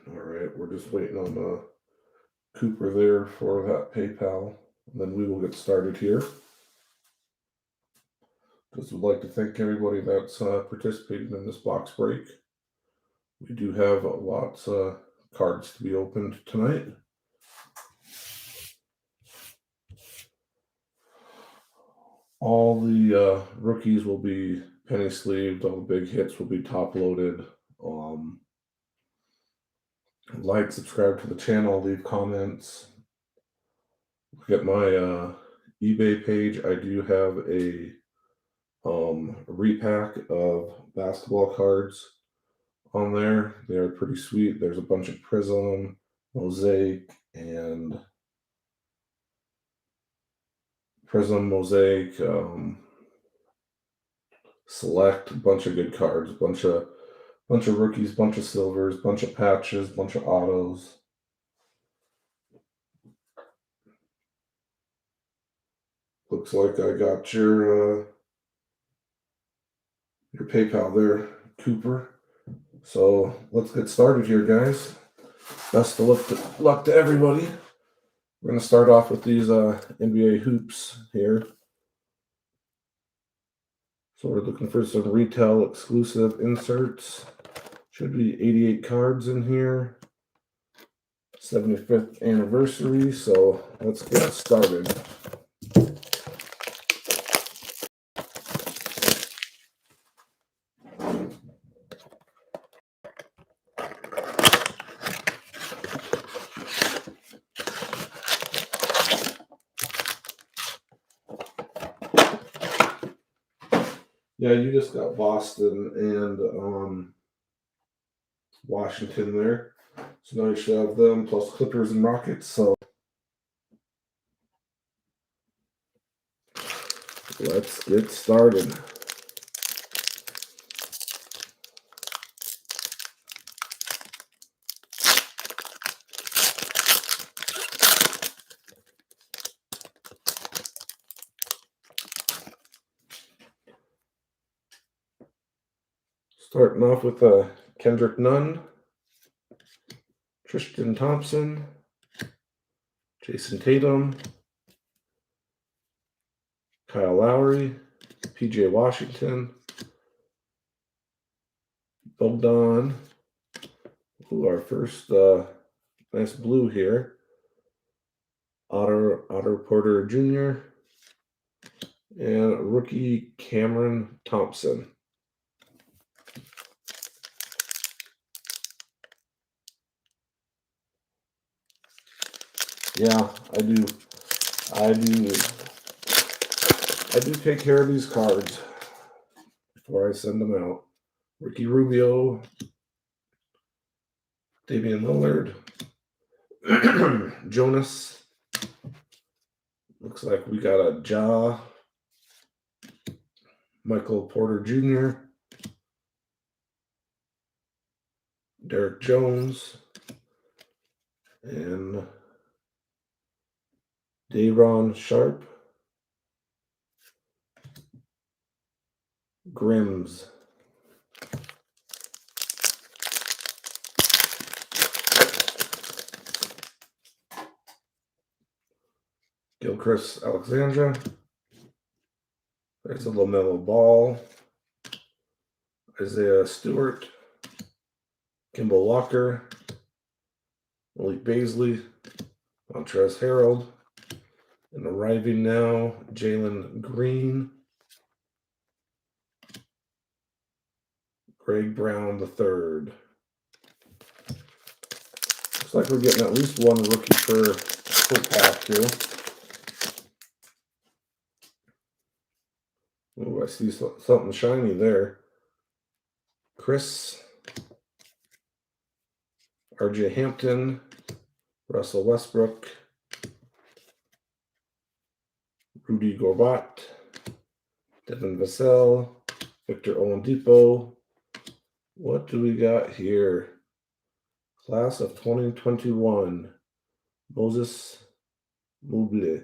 All right, we're just waiting on Cooper there for that PayPal. And then we will get started here. Just would like to thank everybody that's participated in this box break. We do have lots of cards to be opened tonight. All the rookies will be penny sleeved. All the big hits will be top loaded. Like, subscribe to the channel, leave comments. Look at my eBay page. I do have a repack of basketball cards on there. They are pretty sweet. There's a bunch of Prism, Mosaic, and Mosaic, Select. A bunch of good cards. Bunch of rookies, bunch of silvers, bunch of patches, bunch of autos. Looks like I got your PayPal there, Cooper. So let's get started here, guys. Best of luck to everybody. We're going to start off with these NBA hoops here. So we're looking for some retail exclusive inserts. Should be 88 cards in here. 75th anniversary. So let's get started. Yeah, you just got Boston and Washington there. So now you should have them plus Clippers and Rockets. So let's get started. Starting off with Kendrick Nunn, Tristan Thompson, Jason Tatum, Kyle Lowry, PJ Washington, Bogdan. Ooh, our first nice blue here. Otto Porter Jr. and rookie Cameron Thompson. Yeah, I do take care of these cards before I send them out. Ricky Rubio, Damian Lillard, Jonas. Looks like we got a Ja, Michael Porter Jr., Derek Jones, and Day'Ron Sharp, Grims. Gilchrist Alexandra. There's a LaMelo Ball. Isaiah Stewart. Kimball Walker. Malik Beasley. Montrezl Harrell. And arriving now, Jalen Green. Greg Brown III. Looks like we're getting at least one rookie per pack here. Oh, I see something shiny there. Chris, RJ Hampton, Russell Westbrook, Rudy Gorbat, Devin Vassell, Victor Oladipo. What do we got here? Class of 2021, Moses Mobley.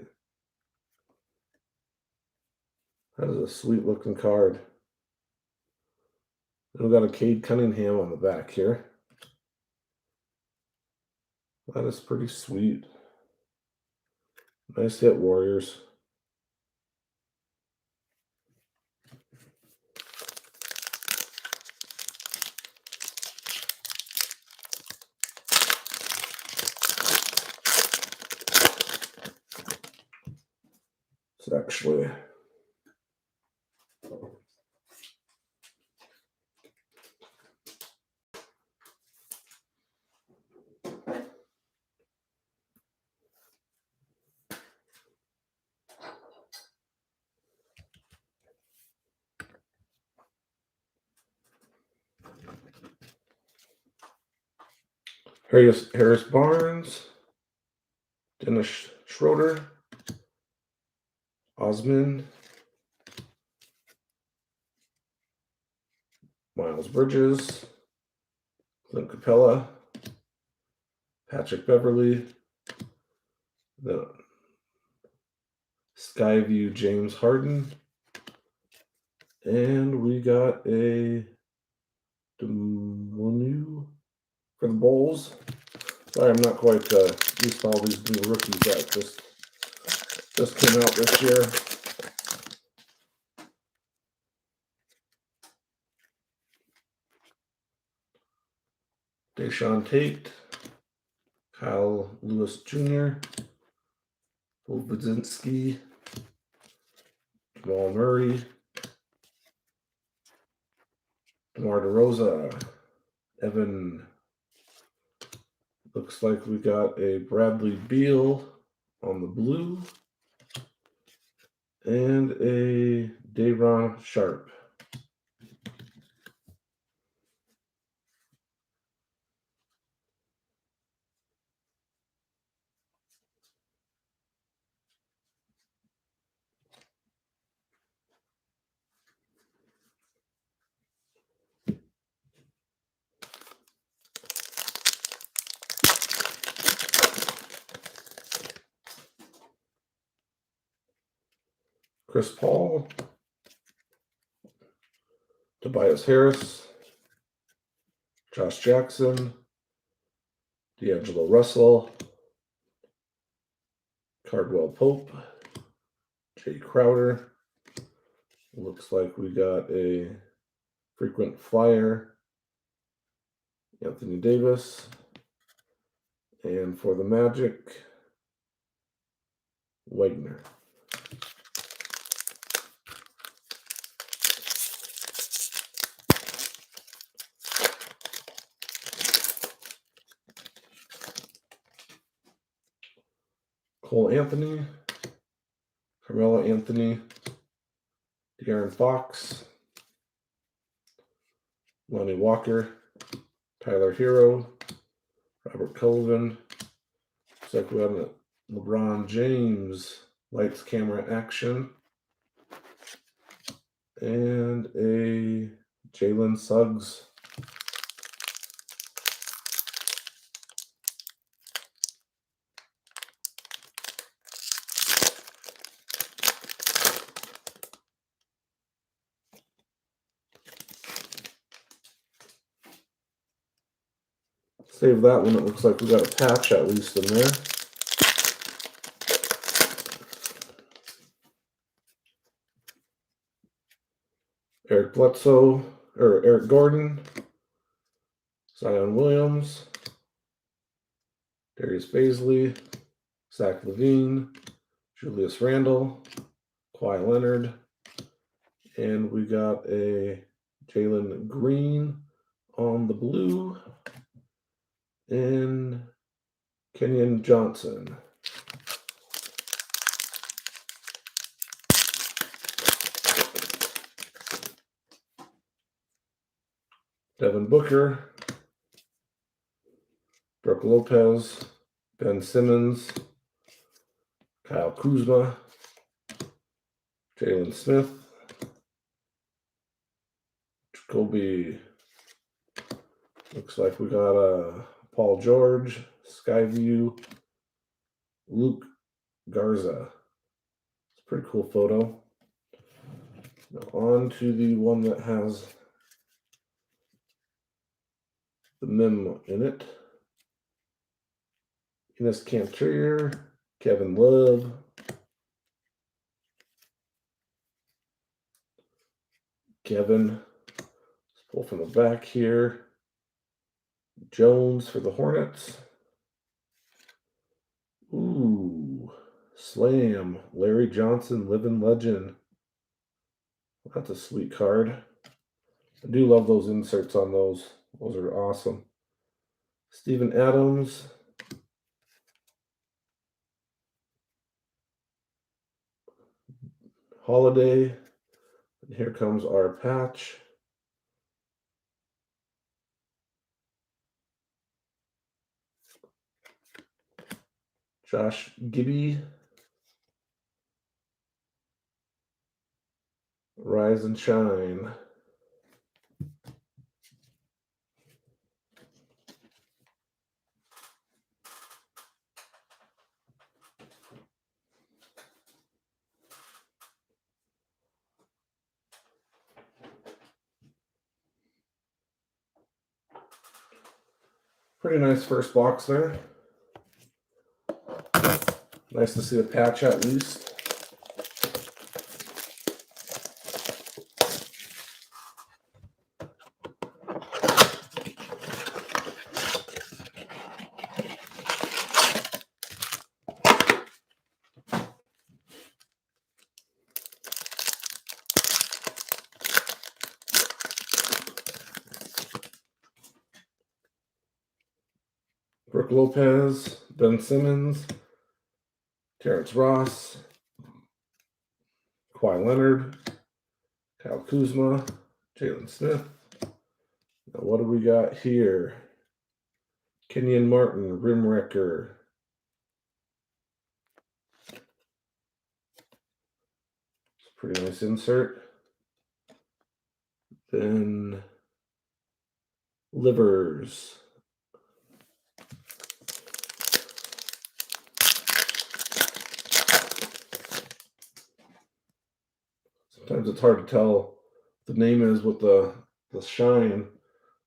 That is a sweet looking card. And we got a Cade Cunningham on the back here. That is pretty sweet. Nice hit, Warriors. It's actually Harris Barnes, Dennis Schroeder, Osman, Miles Bridges, Clint Capella, Patrick Beverly, the Skyview James Harden, and we got a Demonu for the Bulls. Sorry, I'm not quite used to all these new rookies that just came out this year. Deshaun Tate, Kyle Lewis Jr., Budzinski, Jamal Murray, DeMar DeRozan, Evan. Looks like we got a Bradley Beal on the blue and a Day'Ron Sharp. Chris Paul, Tobias Harris, Josh Jackson, D'Angelo Russell, Cardwell Pope, Jay Crowder. Looks like we got a frequent flyer, Anthony Davis. And for the Magic, Wagner. Cole Anthony, Carmelo Anthony, De'Aaron Fox, Lonnie Walker, Tyler Hero, Robert Cullivan. Looks like we have a LeBron James lights, camera, action, and a Jalen Suggs. Save that one. It looks like we got a patch at least in there. Eric Bledsoe, or Eric Gordon, Zion Williams, Darius Baisley, Zach LaVine, Julius Randle, Kawhi Leonard, and we got a Jalen Green on the blue, and Kenyon Johnson. Devin Booker, Brooke Lopez, Ben Simmons, Kyle Kuzma, Jalen Smith, Jacoby. Looks like we got Paul George, Skyview, Luke Garza. It's a pretty cool photo. Now on to the one that has the mem in it. Enes Cantor, Kevin Love, Kevin. Let's pull from the back here. Jones for the Hornets. Ooh, Slam, Larry Johnson, living legend. That's a sweet card. I do love those inserts on those. Those are awesome. Steven Adams. Holiday. And here comes our patch. Josh Gibby. Rise and shine. Pretty nice first box there. Nice to see a patch at least. Brooke Lopez, Ben Simmons, Terrence Ross, Kawhi Leonard, Kyle Kuzma, Jalen Smith. Now what do we got here? Kenyon Martin, Rim Wrecker. It's a pretty nice insert. Then Livers. Sometimes it's hard to tell the name is with the shine.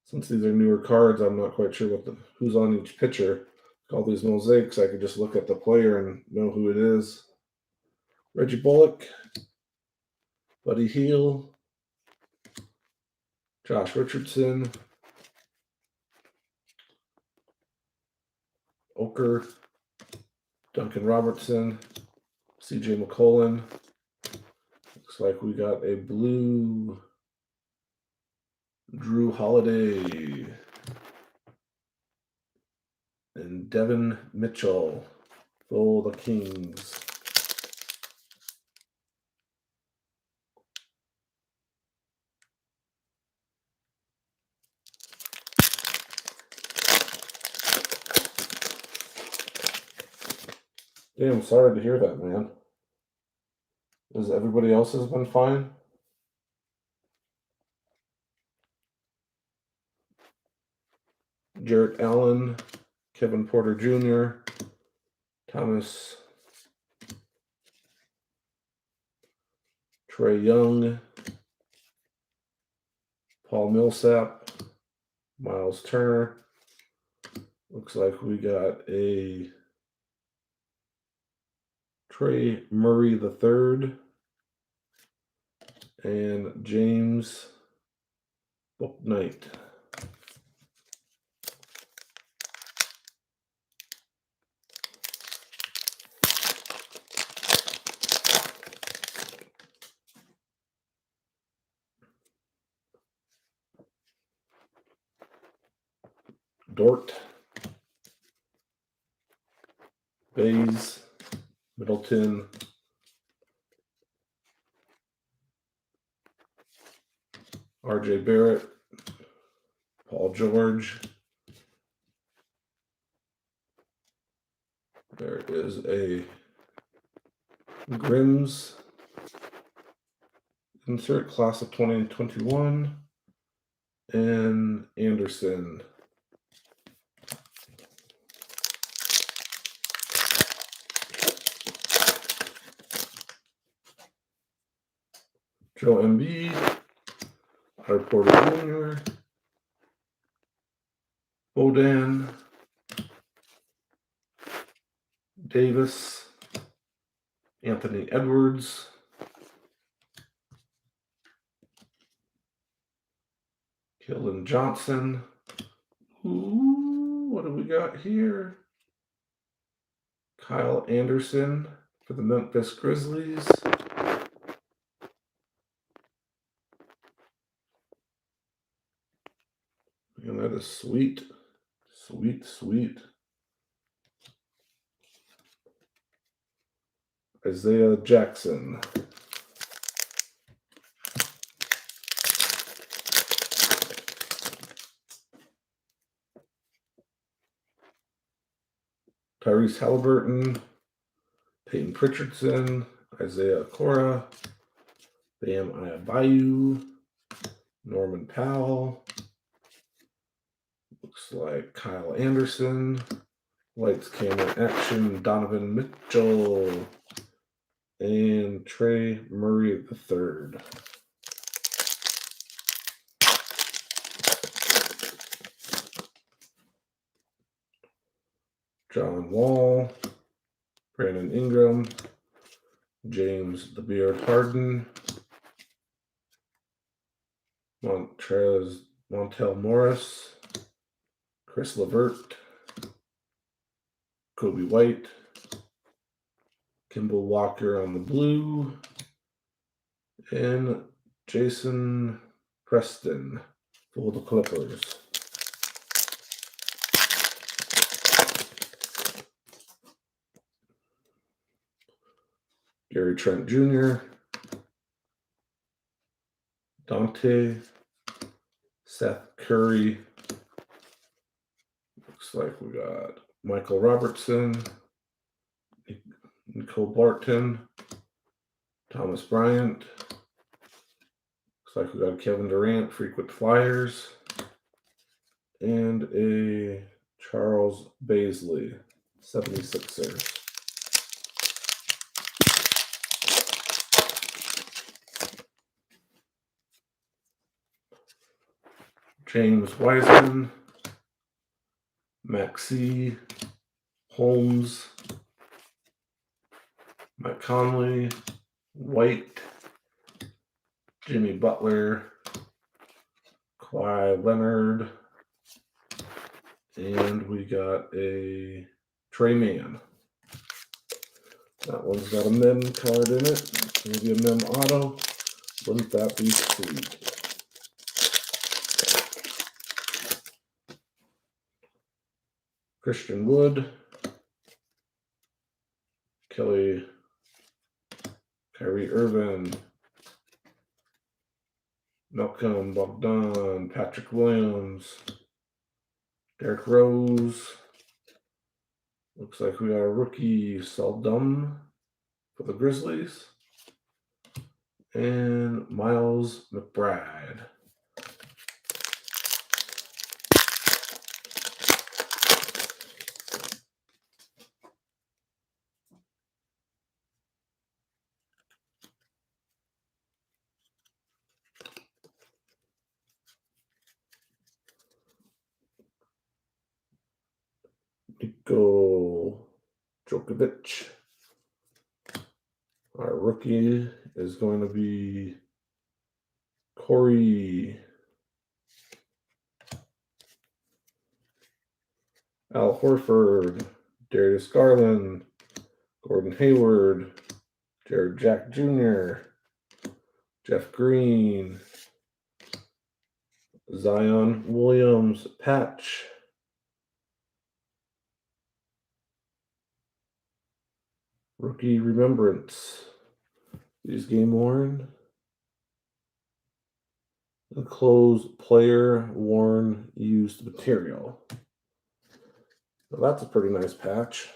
Since these are newer cards, I'm not quite sure who's on each picture. All these mosaics, I could just look at the player and know who it is. Reggie Bullock, Buddy Hield, Josh Richardson, Oker, Duncan Robertson, CJ McCollum. Looks like we got a blue Drew Holiday and Devin Mitchell for the Kings. Damn, sorry to hear that, man. Does everybody else has been fine? Jarrett Allen, Kevin Porter Jr., Thomas, Trey Young, Paul Millsap, Miles Turner. Looks like we got a Trey Murray III and James Bouknight. Dort, Bays, Middleton, RJ Barrett, Paul George. There is a Grims insert, class of 2021, and Anderson. Joe Embiid, Porter Jr., Bodan, Davis, Anthony Edwards, Keldon Johnson. Ooh, what do we got here? Kyle Anderson for the Memphis Grizzlies. And that is sweet. Sweet, sweet. Isaiah Jackson. Tyrese Halliburton, Peyton Pritchardson, Isaiah Okoro, Bam Adebayo, Norman Powell. Looks like Kyle Anderson. Lights, camera, action, Donovan Mitchell. And Trey Murray III. John Wall, Brandon Ingram, James the Beard Harden, Montel Morris, Chris LeVert, Kobe White, Kimball Walker on the blue, and Jason Preston for the Clippers. Gary Trent Jr., Dante, Seth Curry. Looks like we got Michael Robertson, Nicole Barton, Thomas Bryant. Looks like we got Kevin Durant, frequent Flyers, and a Charles Baisley, 76ers. James Wiseman, Maxey, Holmes, Mike Conley, White, Jimmy Butler, Kawhi Leonard, and we got a Trey Mann. That one's got a mem card in it, maybe a mem auto. Wouldn't that be sweet? Christian Wood, Kyrie Irvin, Malcolm Bogdan, Patrick Williams, Derrick Rose. Looks like we got a rookie Seldom for the Grizzlies. And Miles McBride. Nikola Jokic. Our rookie is going to be Corey. Al Horford, Darius Garland, Gordon Hayward, Jared Jack Jr., Jeff Green, Zion Williams patch, rookie remembrance, these game worn, enclosed player worn used material. Well, that's a pretty nice patch.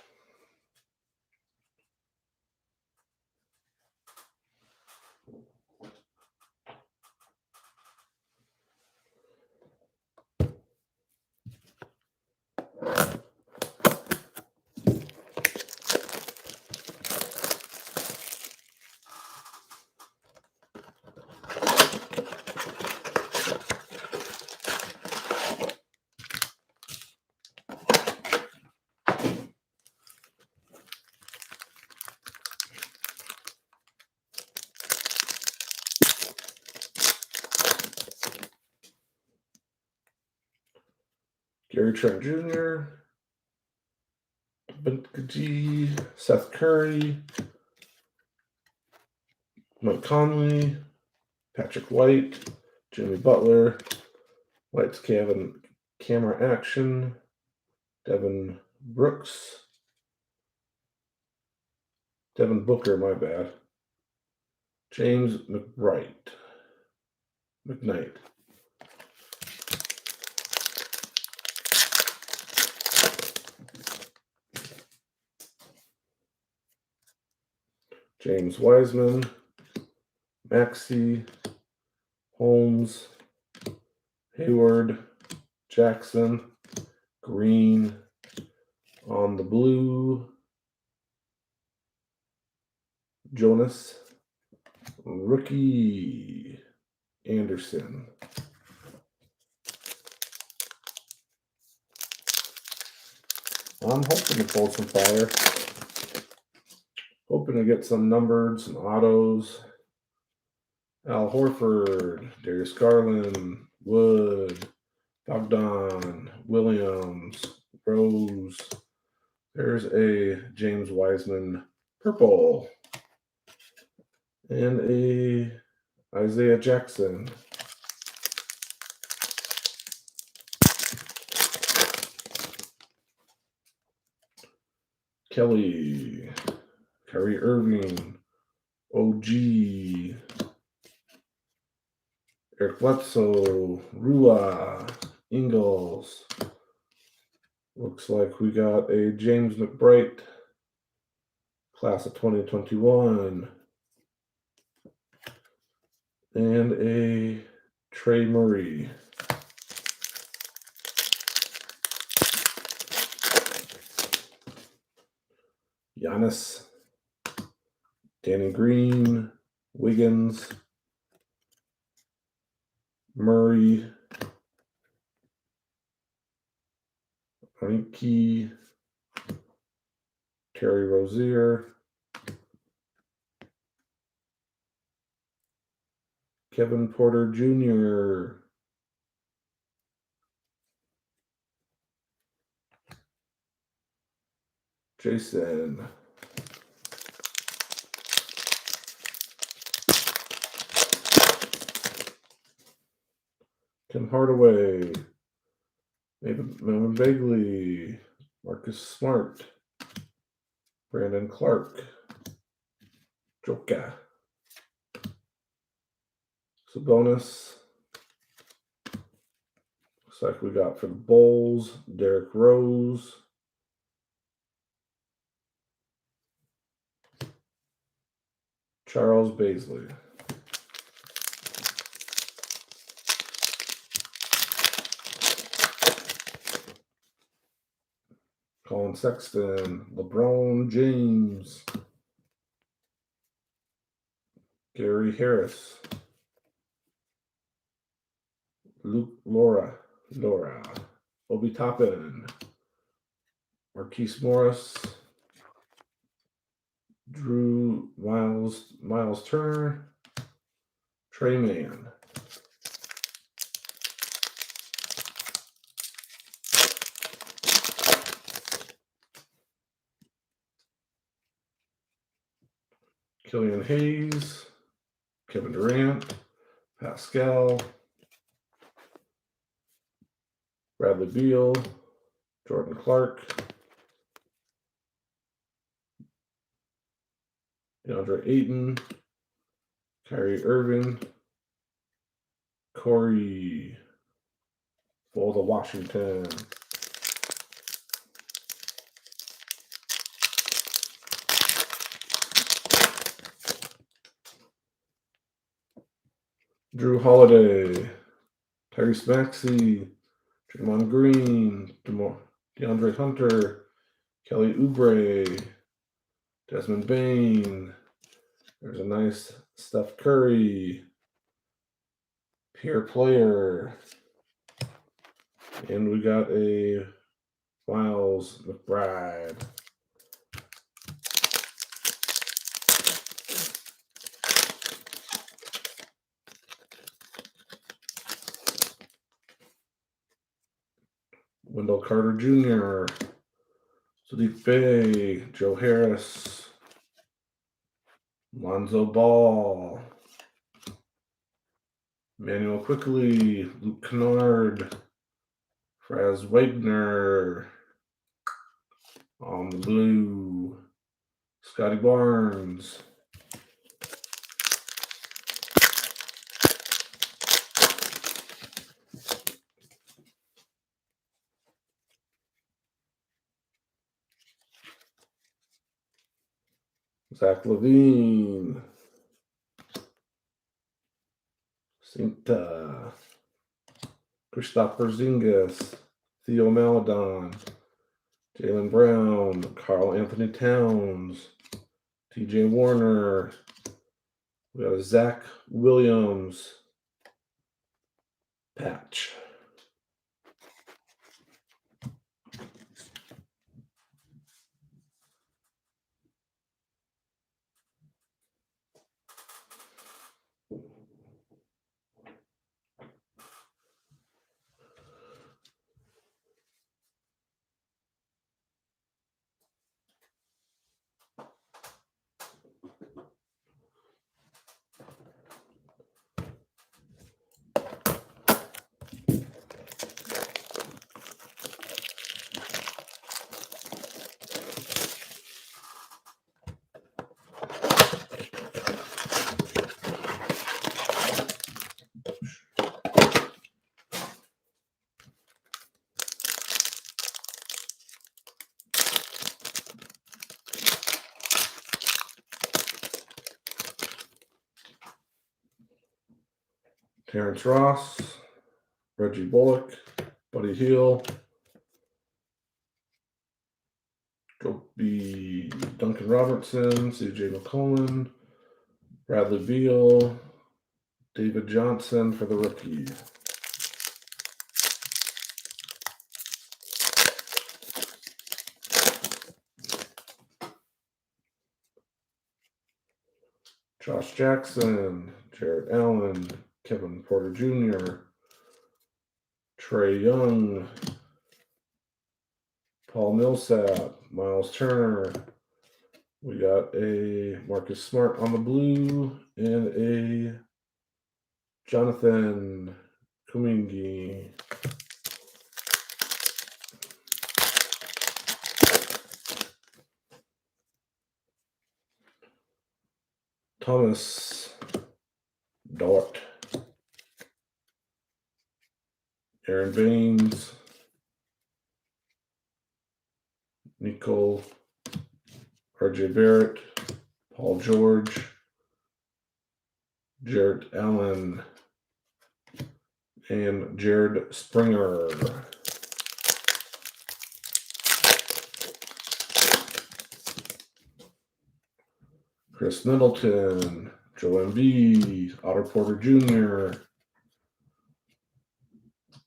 Gary Trent Jr., Seth Curry, Mike Conley, Patrick White, Jimmy Butler, White's camera action, Devin Booker, my bad, James McKnight. James Wiseman, Maxey, Holmes, Hayward, Jackson, Green, on the blue, Jonas, rookie, Anderson. I'm hoping to pull some fire. Hoping to get some numbered, some autos. Al Horford, Darius Garland, Wood, Bogdan, Williams, Rose. There's a James Wiseman purple. And a Isaiah Jackson. Kelly, Kyrie Irving, OG, Eric Bledsoe, Rua, Ingles. Looks like we got a James McBride, class of 2021. And a Trey Murray. Giannis, Danny Green, Wiggins, Murray, Aniki, Terry Rozier, Kevin Porter Jr., Jason, Tim Hardaway, Melvin Bagley, Marcus Smart, Brandon Clark, Joka, Sabonis. Looks like we got for the Bulls, Derrick Rose, Charles Baisley. Colin Sexton, LeBron James, Gary Harris, Laura, Obi Toppin, Marquise Morris, Drew Miles Turner, Trey Mann. Killian Hayes, Kevin Durant, Pascal, Bradley Beal, Jordan Clark, DeAndre Ayton, Kyrie Irving, Corey for the Washington. Drew Holiday, Tyrese Maxey, Draymond Green, DeAndre Hunter, Kelly Oubre, Desmond Bain. There's a nice Steph Curry, Pierre Player. And we got a Miles McBride. Wendell Carter Jr., Sadiq Bey, Joe Harris, Lonzo Ball, Emmanuel Quickly, Luke Kennard, Fraz Wagner, on the blue, Scotty Barnes, Zach Levine, Cinta, Kristaps Porzingis, Theo Maledon, Jaylen Brown, Karl Anthony Towns, TJ Warner. We got a Zach Williams patch. Terrence Ross, Reggie Bullock, Buddy Hield, Duncan Robertson, CJ McCollum, Bradley Beal, David Johnson for the rookie. Josh Jackson, Jarrett Allen, Kevin Porter Jr., Trey Young, Paul Millsap, Miles Turner. We got a Marcus Smart on the blue and a Jonathan Kumingi. Thomas Dort, Aaron Baines, Nicole, RJ Barrett, Paul George, Jarrett Allen, and Jared Springer. Chris Middleton, Joe Embiid, Otto Porter Jr.,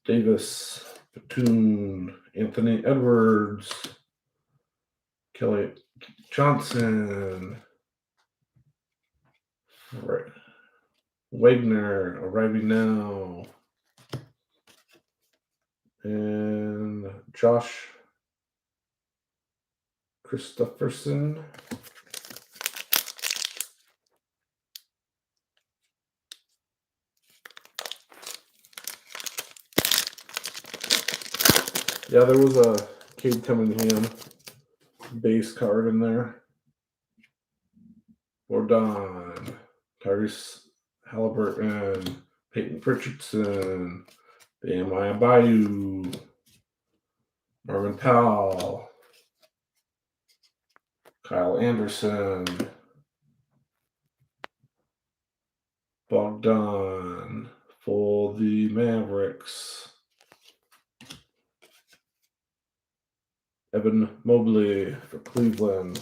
Davis, Batum, Anthony Edwards, Kelly Johnson, Wagner arriving now, and Josh Christopherson. Yeah, there was a Cade Cunningham base card in there. Bordon, Tyrese Halliburton, Peyton Pritchardson, Bam Adebayo, Norman Powell, Kyle Anderson, Bogdan for the Mavericks, Evan Mobley for Cleveland,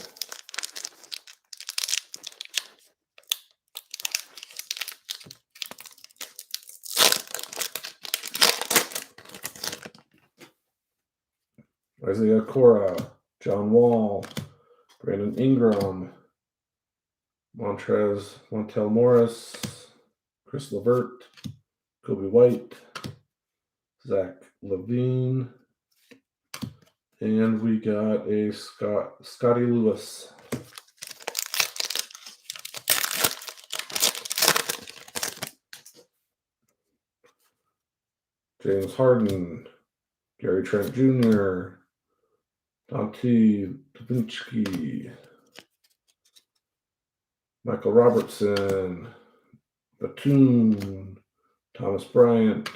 Isaiah Cora, John Wall, Brandon Ingram, Montel Morris, Chris LeVert, Kobe White, Zach Levine, And we got a Scotty Lewis. James Harden, Gary Trent Jr., Dante Davinci, Michael Robertson, Batum, Thomas Bryant,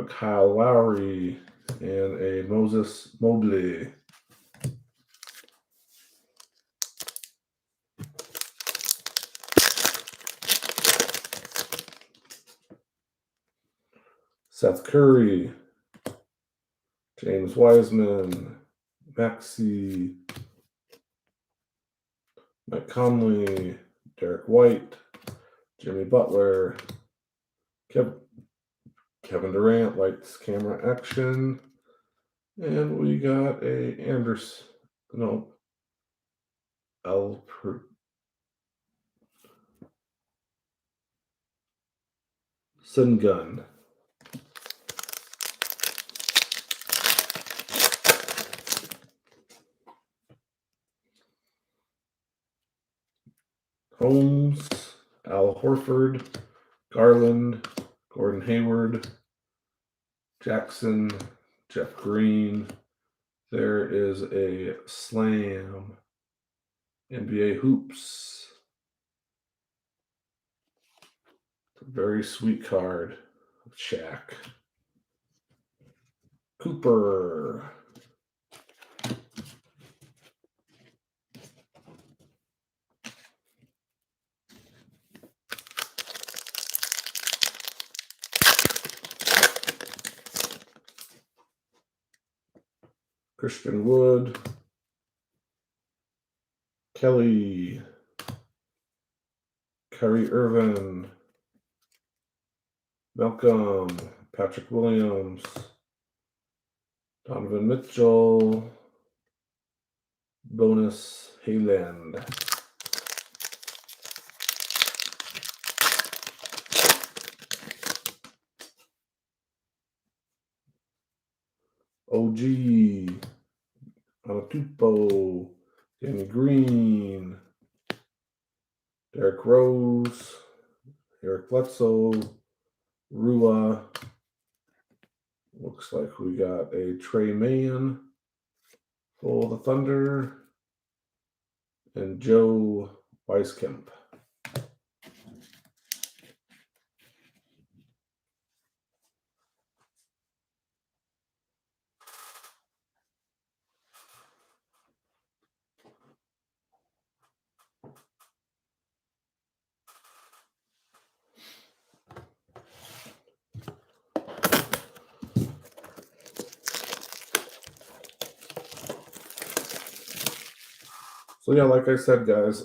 Kyle Lowry, and a Moses Mobley. Seth Curry, James Wiseman, Maxey, Mike Conley, Derek White, Jimmy Butler, Kevin Durant likes camera action, and we got a Gun. Holmes, Al Horford, Garland, Gordon Hayward, Jackson, Jeff Green. There is a Slam NBA Hoops. It's a very sweet card of Shaq. Cooper. Christian Wood, Kelly, Kyrie Irvin, Malcolm, Patrick Williams, Donovan Mitchell, Bonus Hayland. OG, Anatupo, Danny Green, Derrick Rose, Eric Bledsoe, Rua. Looks like we got a Trey Mann for the Thunder, and Joe Weiskamp. So yeah, like I said, guys,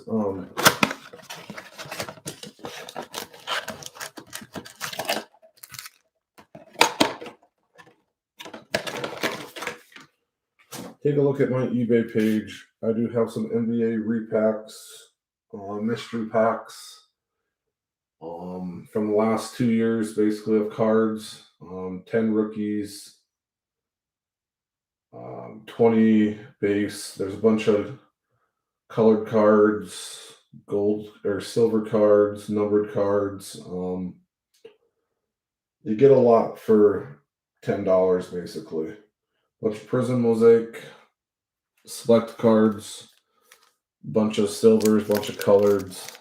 take a look at my eBay page. I do have some NBA repacks, mystery packs, from the last 2 years, basically, of cards. 10 rookies, 20 base. There's a bunch of colored cards, gold or silver cards, numbered cards. You get a lot for $10, basically. Bunch of Prism Mosaic, select cards, bunch of silvers, bunch of coloreds.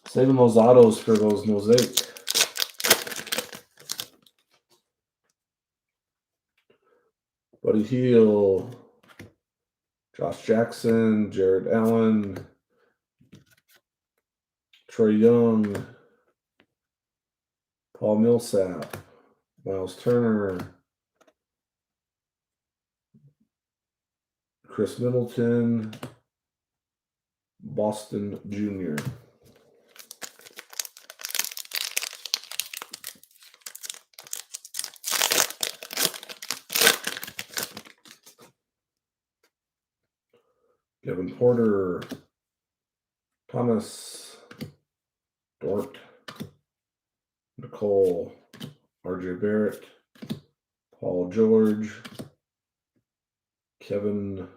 Saving those autos for those Mosaic. Buddy Hield, Josh Jackson, Jared Allen, Trae Young, Paul Millsap, Miles Turner, Chris Middleton, Boston Jr. Kevin Porter, Thomas, Dort, Nicole Barrett, Paul George, Kevin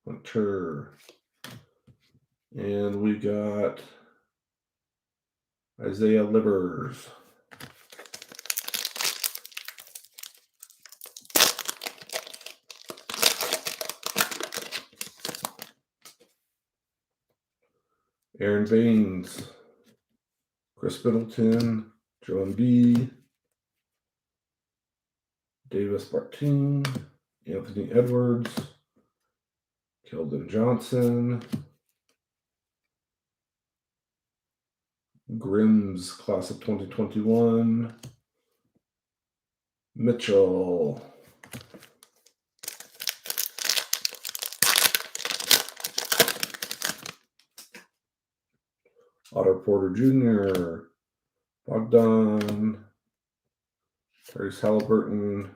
Hunter, and we got Isaiah Livers. Aaron Baines, Chris Middleton, Joan B., Davis Bartine, Anthony Edwards, Keldon Johnson, Grimm's class of 2021, Mitchell, Otter Porter Jr., Bogdan, Tyrese Halliburton,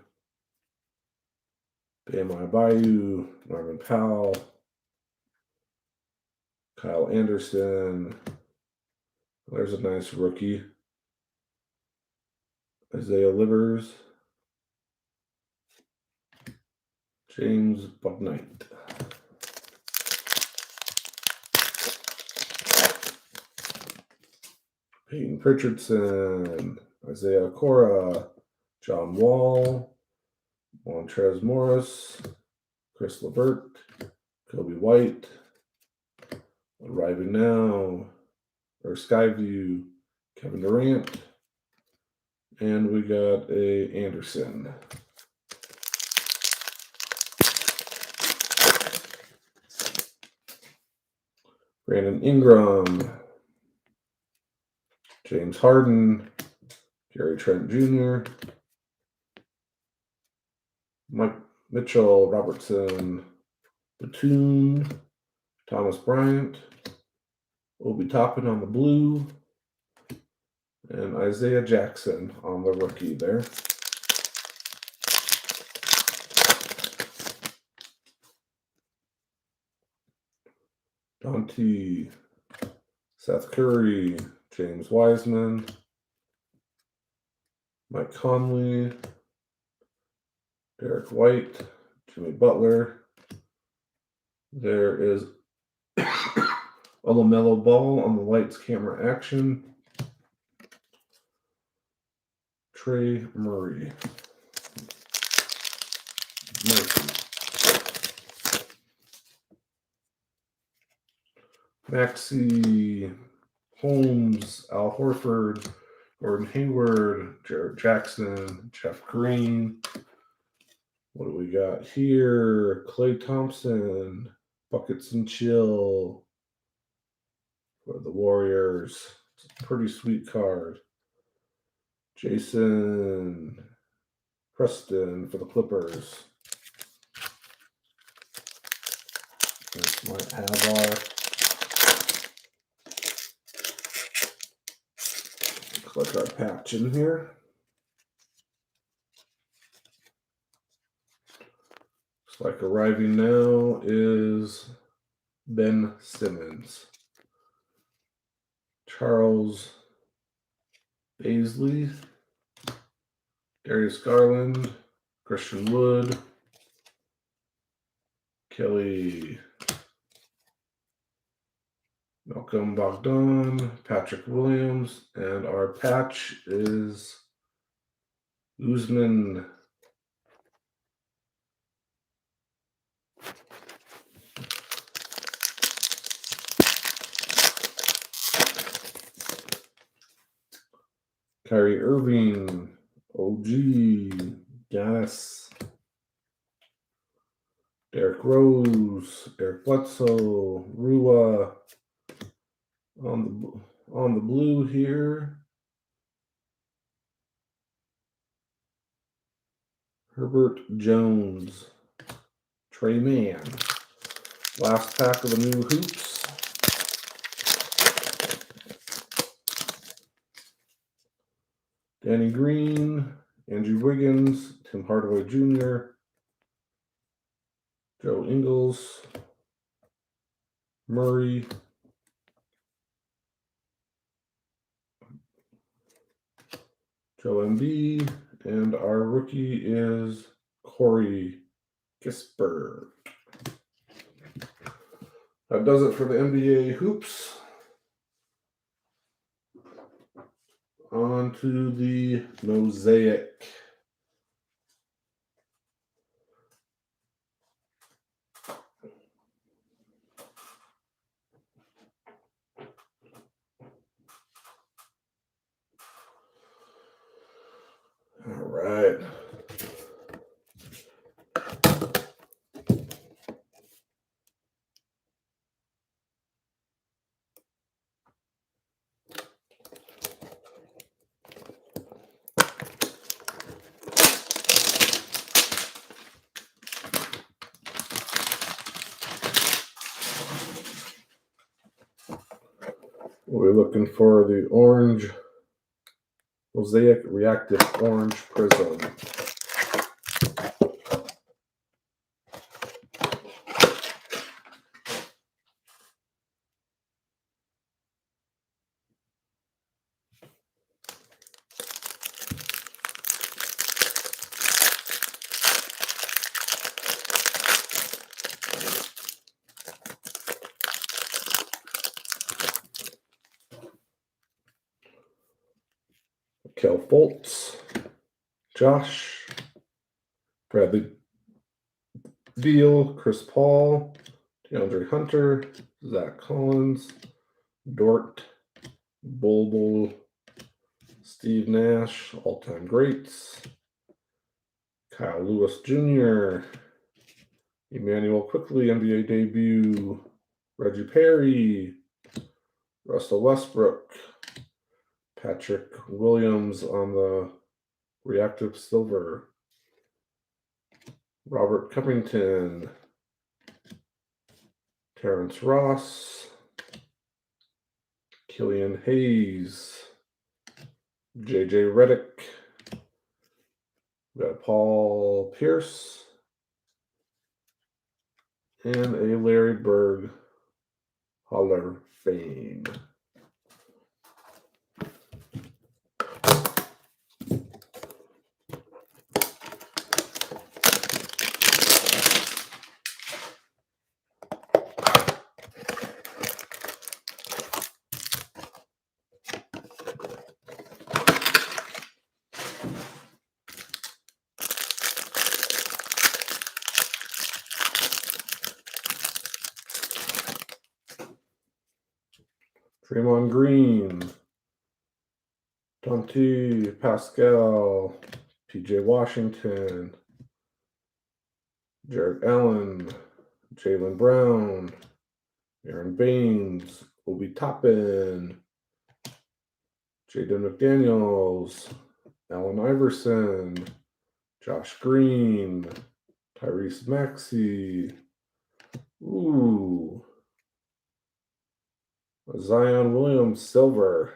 Bam Adebayo, Norman Powell, Kyle Anderson. There's a nice rookie. Isaiah Livers, James Bouknight. Peyton Pritchardson, Isaiah Cora, John Wall, Montrez Morris, Chris Levert, Kobe White, arriving now, or Skyview, Kevin Durant, and we got a Anderson. Brandon Ingram, James Harden, Gary Trent Jr., Mike Mitchell, Robertson, Batum, Thomas Bryant, Obi Toppin on the blue, and Isaiah Jackson on the rookie there. Dante, Seth Curry, James Wiseman, Mike Conley, Derek White, Jimmy Butler. There is a LaMelo Ball on the lights, camera, action. Trey Murray. Maxey, Holmes, Al Horford, Gordon Hayward, Jarrett Jackson, Jeff Green. What do we got here? Klay Thompson, Buckets and Chill for the Warriors. It's a pretty sweet card. Jason Preston for the Clippers. This might have our click our patch in here. Looks like arriving now is Ben Simmons. Charles Baisley, Darius Garland, Christian Wood, Kelly, Malcolm Bogdan, Patrick Williams, and our patch is Usman. Kyrie Irving, OG, Giannis, Derrick Rose, Eric Bledsoe, Rua on the blue here. Herbert Jones, Trey Mann. Last pack of the new hoops. Danny Green, Andrew Wiggins, Tim Hardaway Jr., Joe Ingles, Murray, Joe MD, and our rookie is Corey Gisberg. That does it for the NBA hoops. On to the mosaic. All right. We're looking for the orange mosaic reactive orange prism. Kel Fultz, Josh, Bradley Beal, Chris Paul, DeAndre Hunter, Zach Collins, Dort, Bulbul, Steve Nash, all-time greats, Kyle Lewis Jr., Emmanuel Quickly, NBA debut, Reggie Perry, Russell Westbrook, Patrick Williams on the reactive silver, Robert Covington, Terrence Ross, Killian Hayes, JJ Redick, we got Paul Pierce, and a Larry Bird Hall of Fame. Draymond Green, Dante Pascal, PJ Washington, Jarrett Allen, Jaylen Brown, Aaron Baines, Obi Toppin, Jaden McDaniels, Allen Iverson, Josh Green, Tyrese Maxey, Zion Williams silver.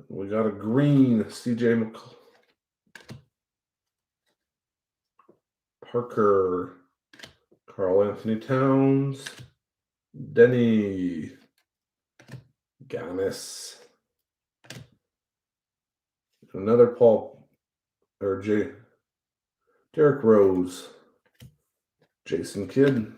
We got a green CJ Parker, Karl Anthony Towns, Denny, Giannis, another Derrick Rose, Jason Kidd,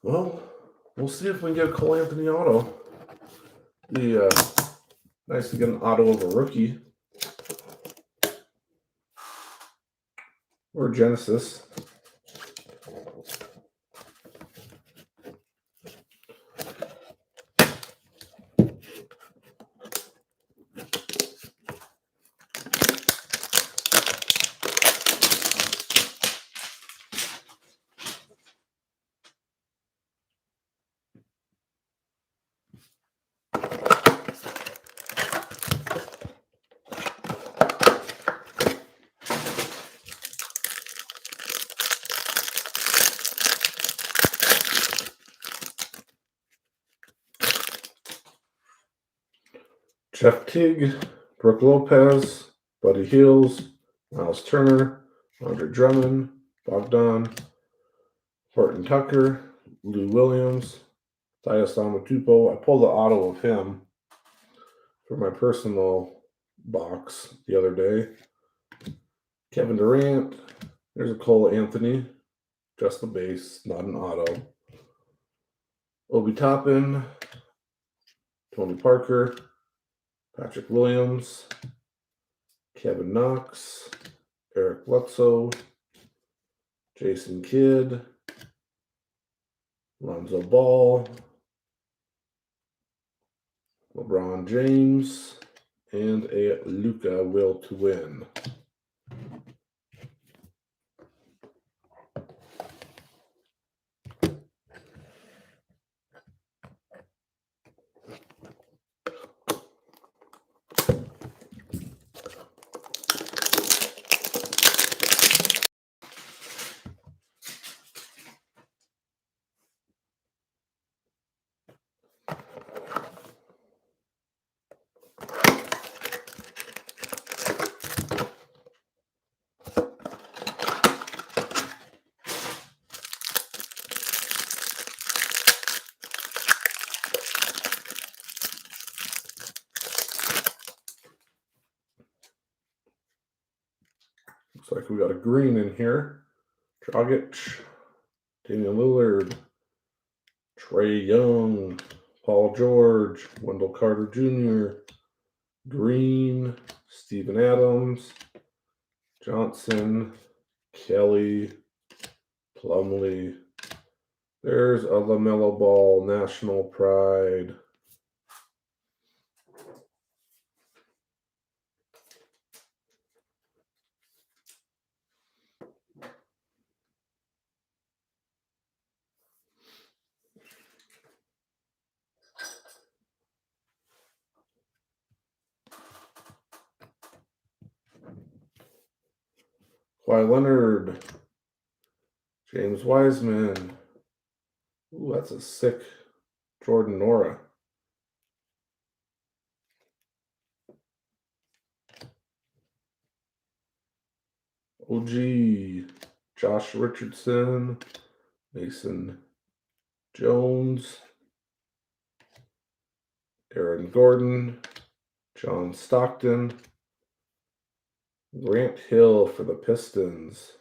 well, we'll see if we can get a Cole Anthony auto. Nice to get an auto of a rookie or Genesis. Jeff Teague, Brooke Lopez, Buddy Hills, Miles Turner, Andre Drummond, Bogdan, Horton Tucker, Lou Williams, Tyus Amatupo. I pulled the auto of him for my personal box the other day. Kevin Durant. There's a Cole Anthony. Just the base, not an auto. Obi Toppin. Tony Parker. Patrick Williams. Kevin Knox. Eric Bledsoe. Jason Kidd. Lonzo Ball. LeBron James. And a Luka will to win. Looks like we got a green in here. Dragic, Damian Lillard, Trae Young, Paul George, Wendell Carter Jr., Green, Steven Adams, Johnson, Kelly, Plumlee. There's a LaMelo Ball, National Pride. Kawhi Leonard, James Wiseman. Ooh, that's a sick Jordan Nora. OG, Josh Richardson, Mason Jones, Aaron Gordon, John Stockton, Grant Hill for the Pistons.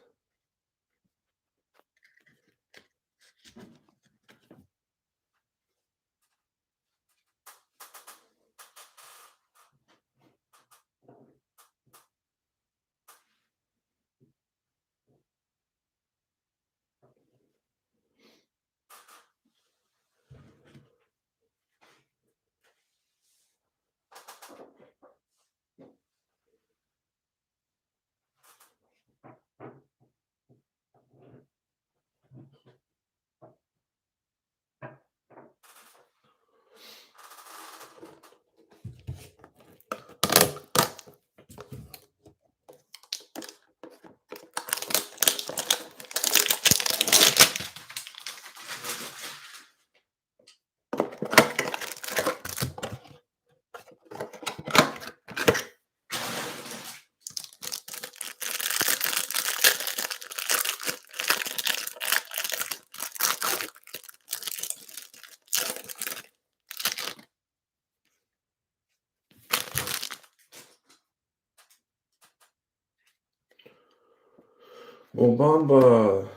Mo Bamba,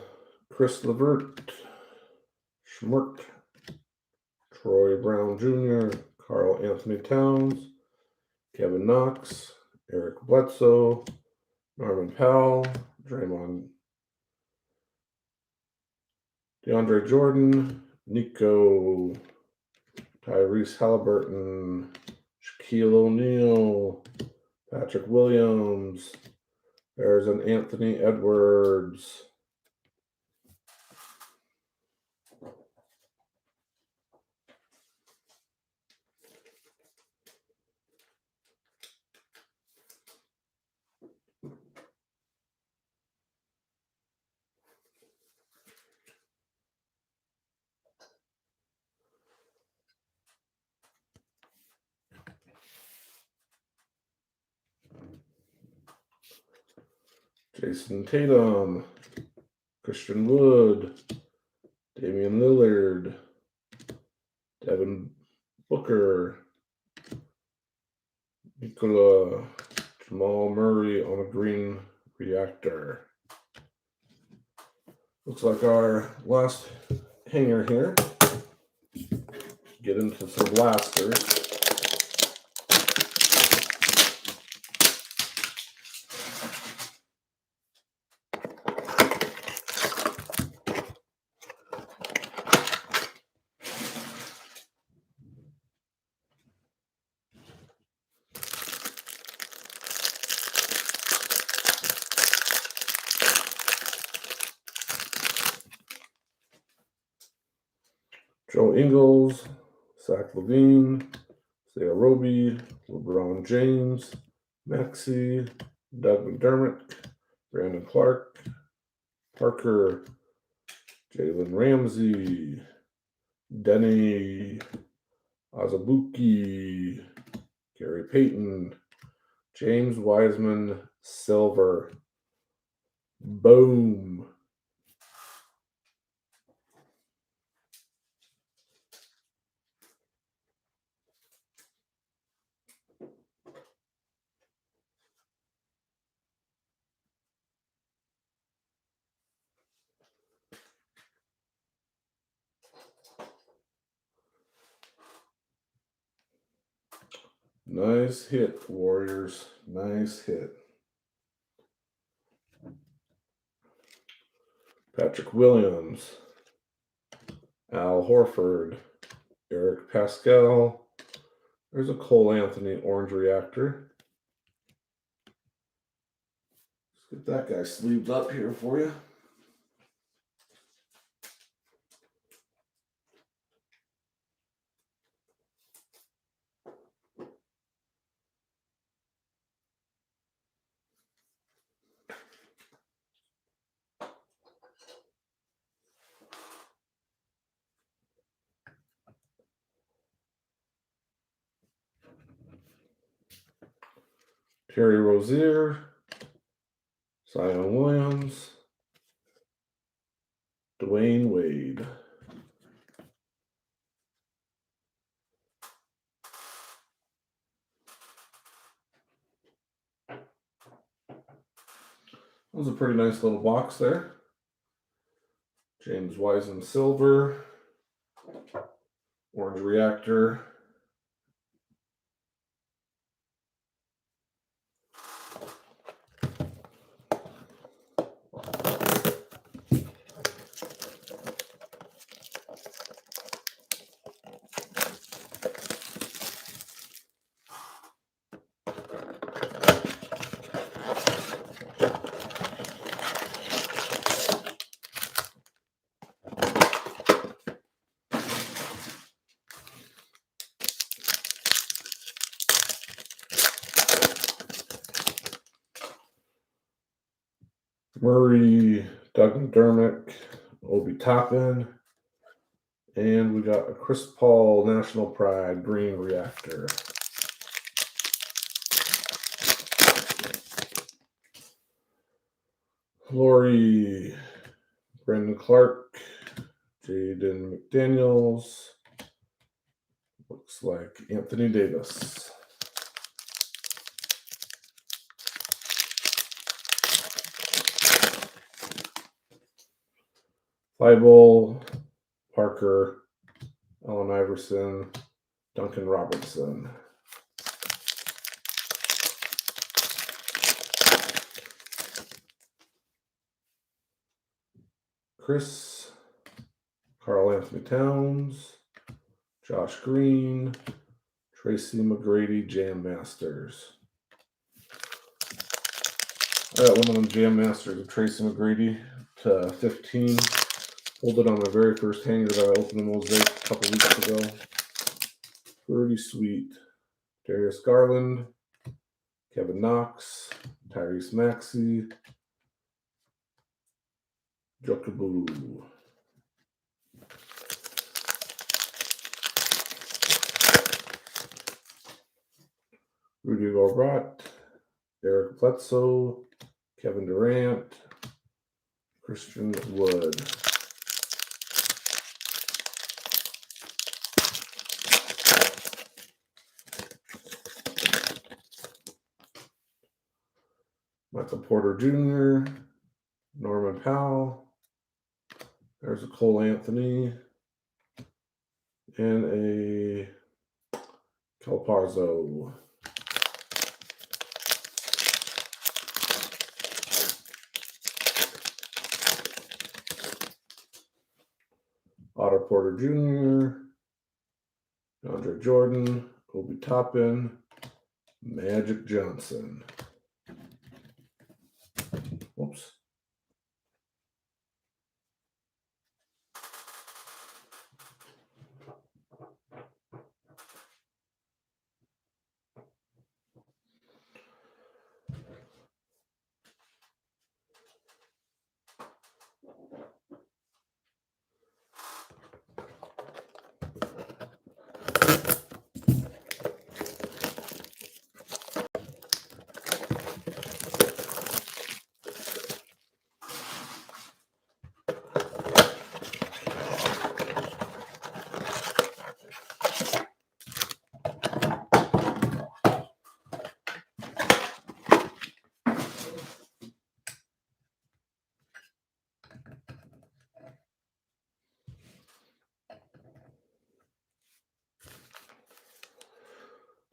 Chris Levert, Schmirk, Troy Brown Jr., Carl Anthony Towns, Kevin Knox, Eric Bledsoe, Norman Powell, Draymond, DeAndre Jordan, Nico, Tyrese Halliburton, Shaquille O'Neal, Patrick Williams. There's an Anthony Edwards. Jason Tatum, Christian Wood, Damian Lillard, Devin Booker, Nikola, Jamal Murray on a green reactor. Looks like our last hanger here. Get into some blasters. Joe Ingles, Zach LaVine, Isaiah Roby, LeBron James, Maxey, Doug McDermott, Brandon Clark, Parker, Jalen Ramsey, Denny, Azubuike, Gary Payton, James Wiseman, Silver. Boom. Nice hit, Warriors. Nice hit. Patrick Williams, Al Horford, Eric Pascal. There's a Cole Anthony orange reactor. Let's get that guy sleeved up here for you. Terry Rozier, Zion Williams, Dwayne Wade. That was a pretty nice little box there. James Wiseman Silver, orange reactor. Murray, Doug McDermott, Obi Toppin, and we got a Chris Paul National Pride green reactor. Lori, Brandon Clark, Jaden McDaniels, looks like Anthony Davis. Thibault, Parker, Allen Iverson, Duncan Robertson. Chris, Karl Anthony Towns, Josh Green, Tracy McGrady Jam Masters. I got one of them Jam Masters of Tracy McGrady to 15. Pulled it on my very first hanger that I opened in Mosaic a couple weeks ago. Pretty sweet. Darius Garland, Kevin Knox, Tyrese Maxey, Jokabu. Rudy Gobert, Eric Bledsoe, Kevin Durant, Christian Wood. Michael Porter Jr., Norman Powell. There's a Cole Anthony and a Calparzo. Otto Porter Jr., DeAndre Jordan, Obi Toppin, Magic Johnson. Whoops.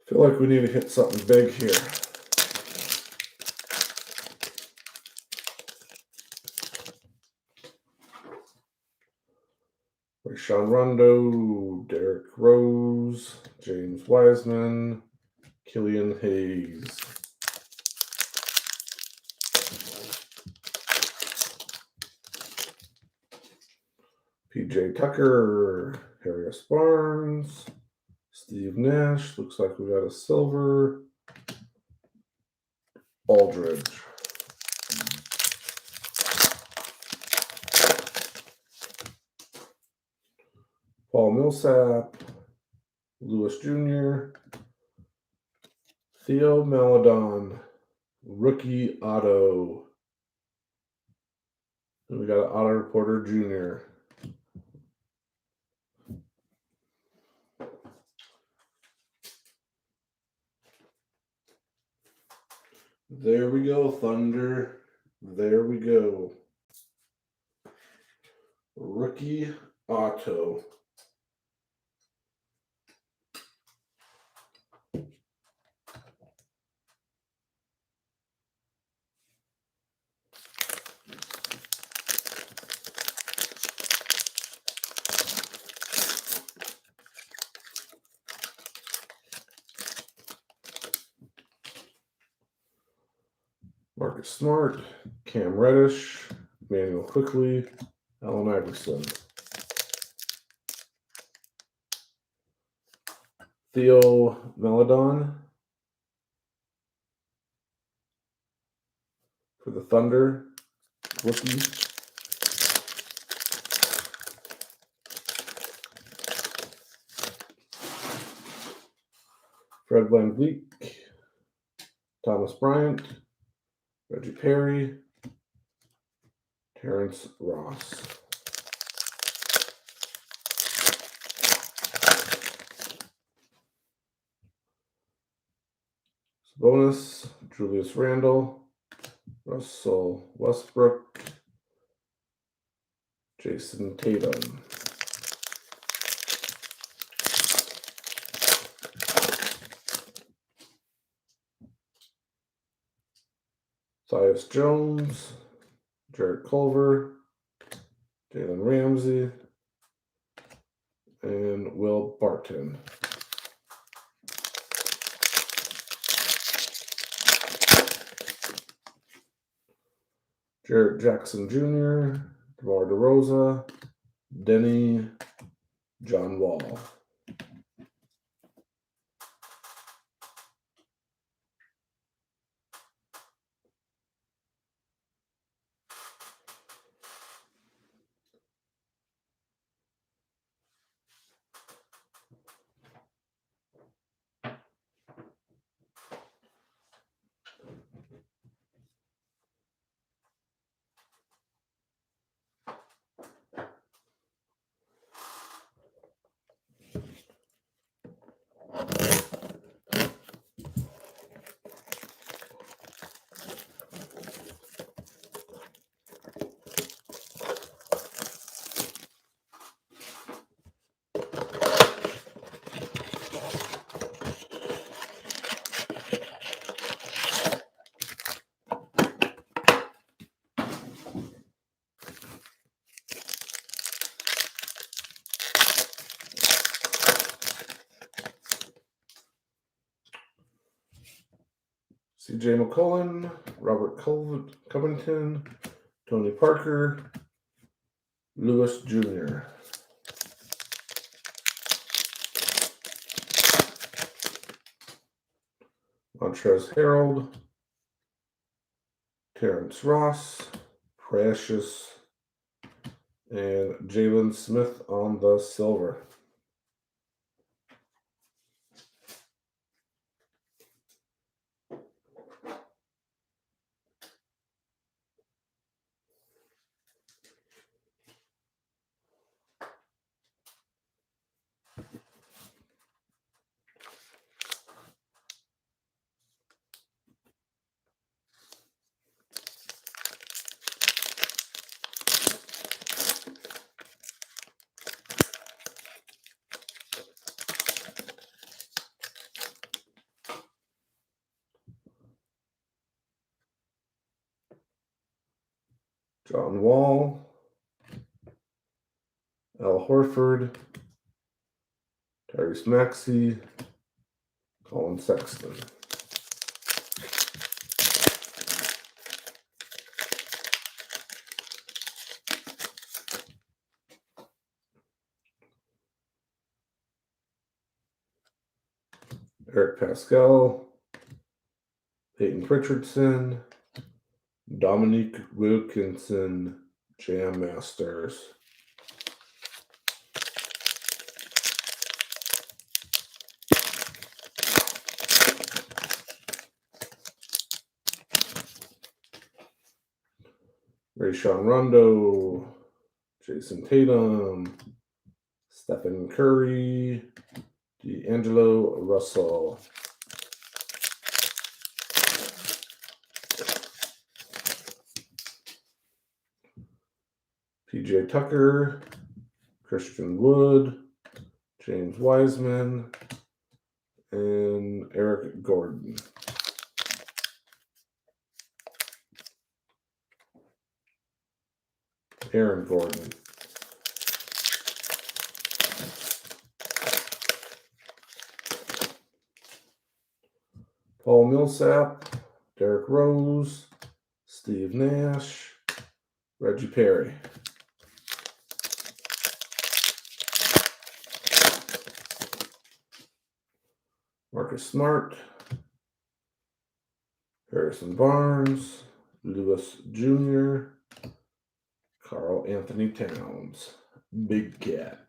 Feel like we need to hit something big here. Rayshawn Rondo, Derrick Rose, James Wiseman, Killian Hayes. PJ Tucker, Harris Barnes, Steve Nash. Looks like we got a silver. Aldridge. Paul Millsap, Lewis Jr., Theo Maledon, rookie auto. And we got an Otto Porter Jr. There we go, Thunder. There we go. Rookie auto. Marcus Smart, Cam Reddish, Manuel Quickly, Allen Iverson. Theo Maledon for the Thunder, rookie. Fred VanVleet, Thomas Bryant, Reggie Perry, Terrence Ross. Bonus, Julius Randle, Russell Westbrook, Jason Tatum. Tyus Jones, Jarrett Culver, Jalen Ramsey, and Will Barton. Jarrett Jackson Jr., DeMar DeRozan, Denny, John Wall. TJ McCollum, Robert Covington, Tony Parker, Lewis Jr. Montrezl Harrell, Terrence Ross, Precious, and Jalen Smith on the silver. John Wall, Al Horford, Tyrese Maxey, Colin Sexton. Eric Pascal, Peyton Pritchardson, Dominique Wilkinson, Jam Masters. Rayshawn Rondo, Jason Tatum, Stephen Curry, D'Angelo Russell. PJ Tucker, Christian Wood, James Wiseman, and Eric Gordon. Aaron Gordon. Paul Millsap, Derrick Rose, Steve Nash, Reggie Perry. Marcus Smart, Harrison Barnes, Lewis Jr., Karl Anthony Towns, Big Cat.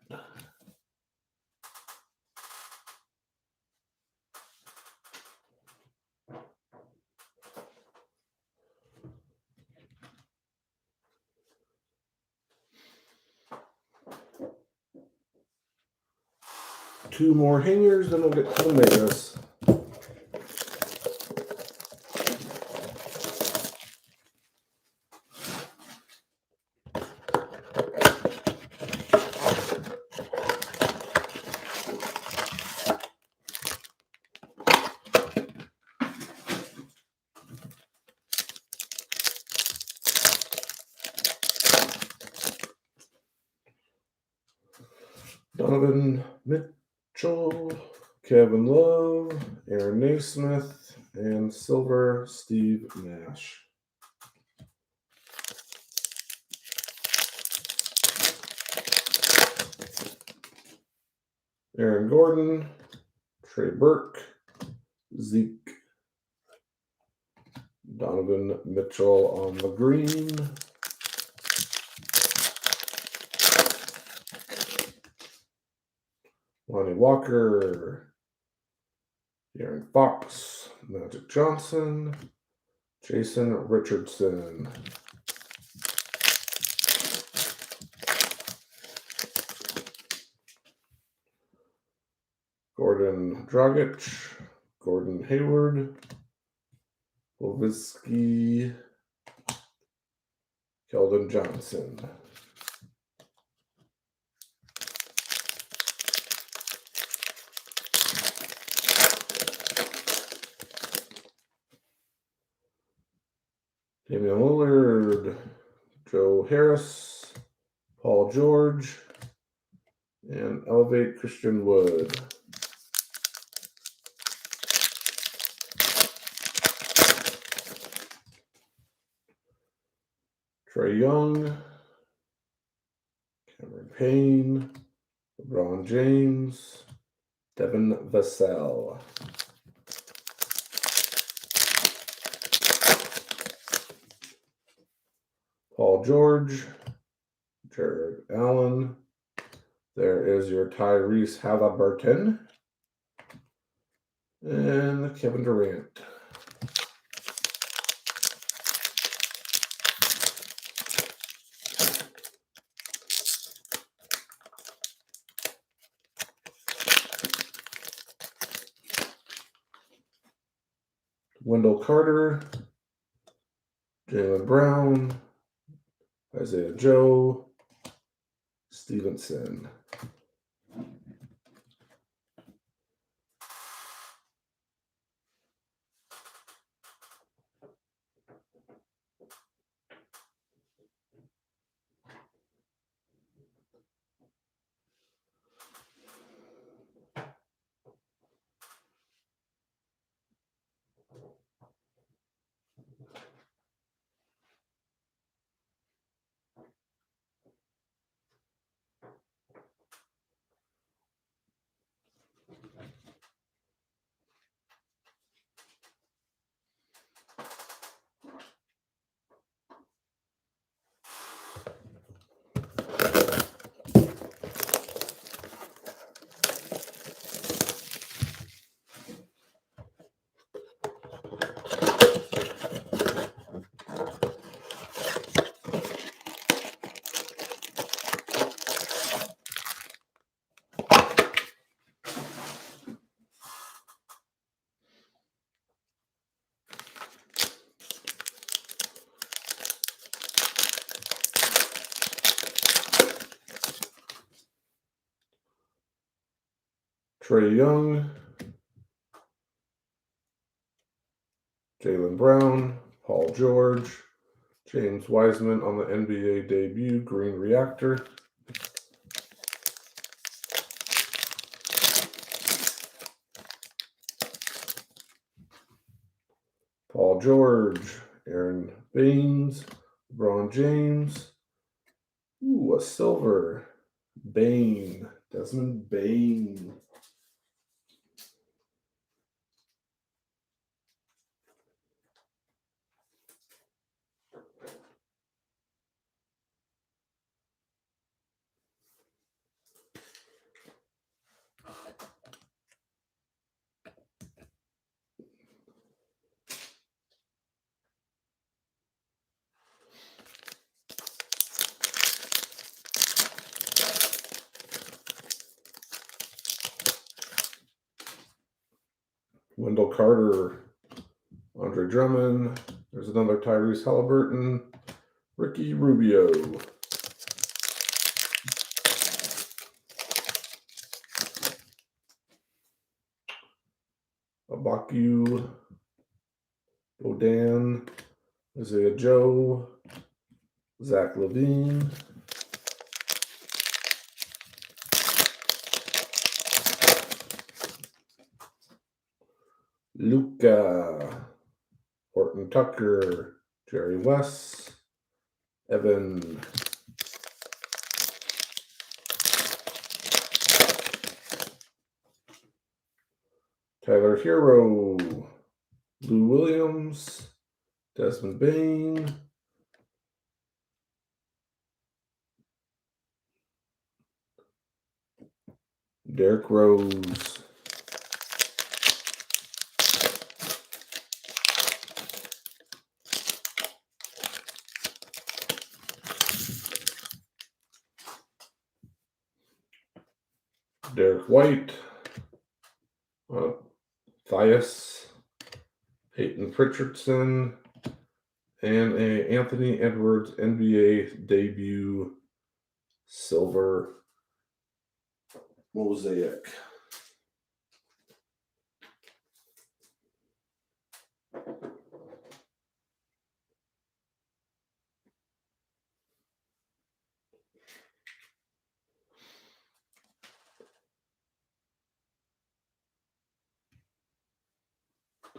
Two more hangers, then we'll get to the Megas. Donovan Mitchell, Kevin Love, Aaron Naismith, and silver Steve Nash. Aaron Gordon, Trey Burke, Zeke, Donovan Mitchell on the green. Lonnie Walker, Aaron Fox, Magic Johnson, Jason Richardson. Gordon Dragic, Gordon Hayward, Nowitzki, Keldon Johnson. Damian Lillard, Joe Harris, Paul George, and Elevate Christian Wood. Trae Young, Cameron Payne, LeBron James, Devin Vassell. Paul George, Jared Allen. There is your Tyrese Halliburton. And Kevin Durant. Wendell Carter, Jaylen Brown, Isaiah Joe, Stevenson. Trae Young, Jaylen Brown, Paul George, James Wiseman on the NBA debut, Green Reactor. Paul George, Aaron Baines, LeBron James. Ooh, a silver. Bane, Desmond Bane. Wendell Carter, Andre Drummond. There's another Tyrese Halliburton, Ricky Rubio. Abaku, Bodan, Isaiah Joe, Zach Levine. Luca, Horton Tucker, Jerry West, Evan. Tyler Hero, Lou Williams, Desmond Bane, Derrick Rose. Derek White, Thias, Peyton Pritchardson, and a Anthony Edwards NBA debut silver mosaic.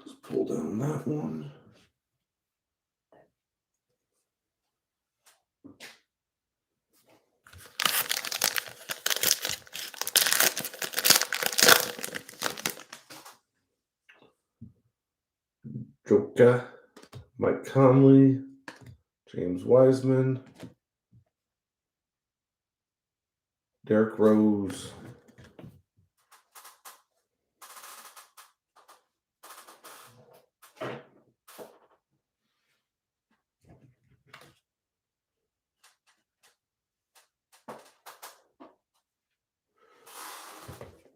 Just pull down that one. Joker, Mike Conley, James Wiseman, Derrick Rose.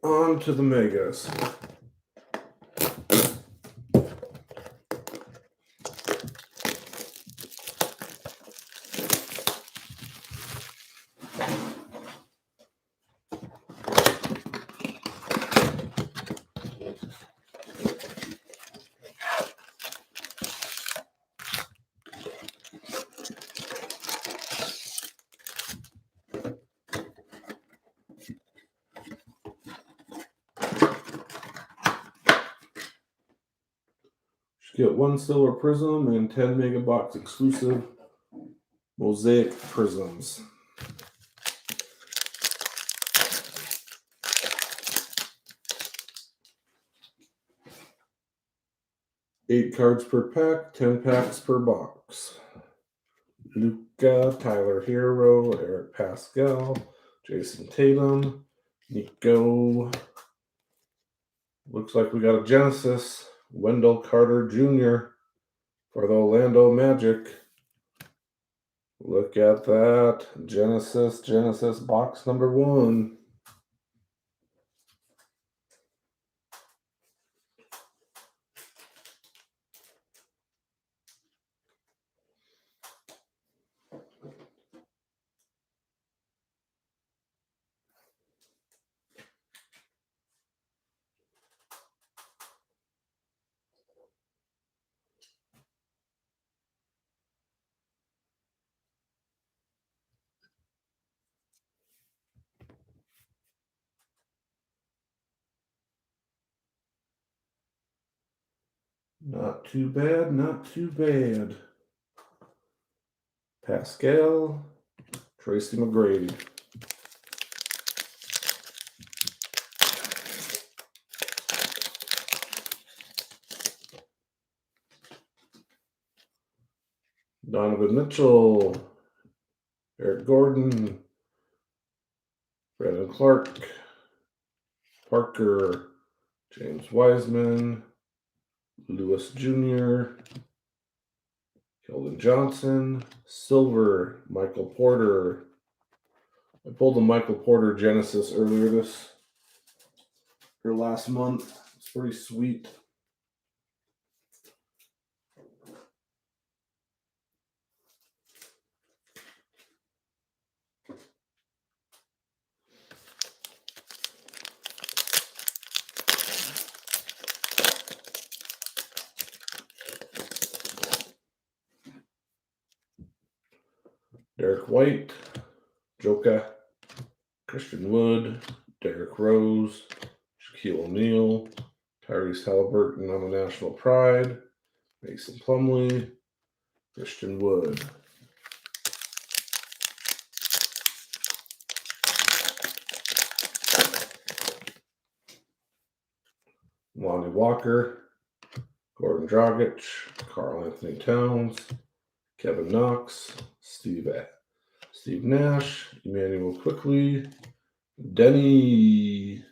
On to the Megas. Get 1 silver prism and 10 mega box exclusive mosaic prisms. Eight cards per pack, 10 packs per box. Luca, Tyler Hero, Eric Pascal, Jason Tatum, Nico. Looks like we got a Genesis, Wendell Carter Jr. for the Orlando Magic. Look at that. Genesis box number 1. Not too bad, not too bad. Pascal, Tracy McGrady. Donovan Mitchell, Eric Gordon, Brandon Clark, Parker, James Wiseman, Lewis Jr., Keldon Johnson, Silver, Michael Porter. I pulled the Michael Porter Genesis earlier last month. It's pretty sweet. Derek White, Joker, Christian Wood, Derrick Rose, Shaquille O'Neal, Tyrese Halliburton on the National Pride, Mason Plumlee, Christian Wood. Lonnie Walker, Gordon Dragic, Karl Anthony Towns, Kevin Knox, Steve Nash, Emmanuel Quickley, Denny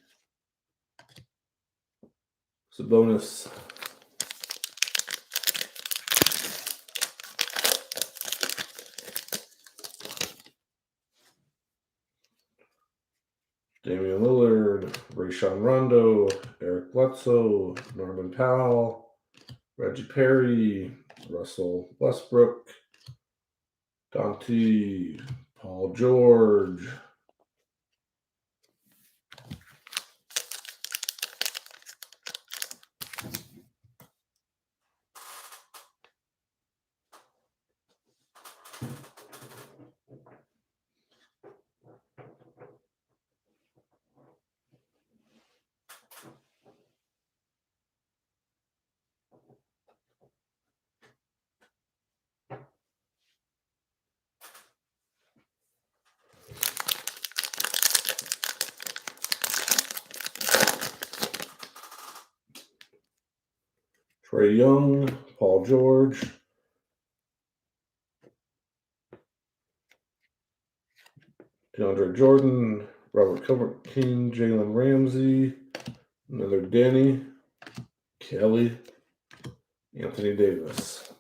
Sabonis, Damian Lillard, Rayshawn Rondo, Eric Bledsoe, Norman Powell, Reggie Perry, Russell Westbrook, Dante, Paul George, Trae Young, Paul George, DeAndre Jordan, Robert King, Jalen Ramsey, another Denny, Kelly, Anthony Davis.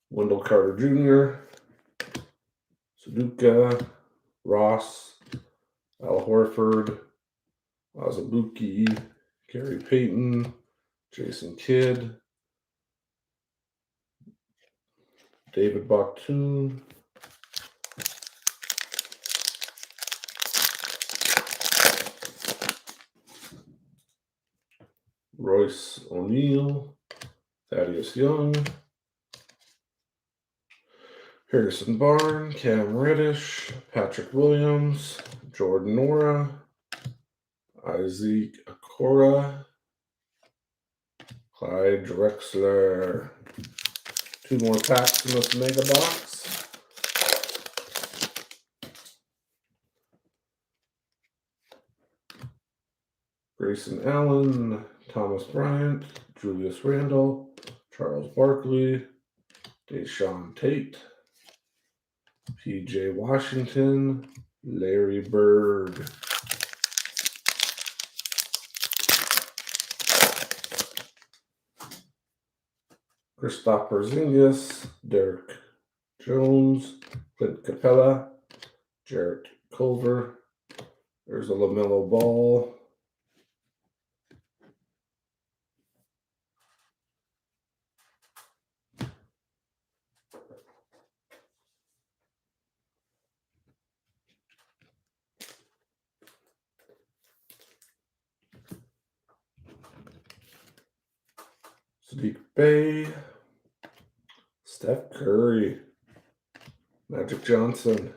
Wendell Carter Jr., Sudoku, Ross, Al Horford, Azubuike, Gary Payton, Jason Kidd, David Bakhtin, Royce O'Neal, Thaddeus Young, Harrison Barnes, Cam Reddish, Patrick Williams, Jordan Nora, Isaac Okoro, Clyde Drexler. 2 more packs in this mega box. Grayson Allen, Thomas Bryant, Julius Randle, Charles Barkley, Deshaun Tate, PJ Washington, Larry Bird. Kristaps Porzingis, Derek Jones, Clint Capella, Jarrett Culver. There's a LaMelo Ball. Sadiq Bey, Steph Curry, Magic Johnson.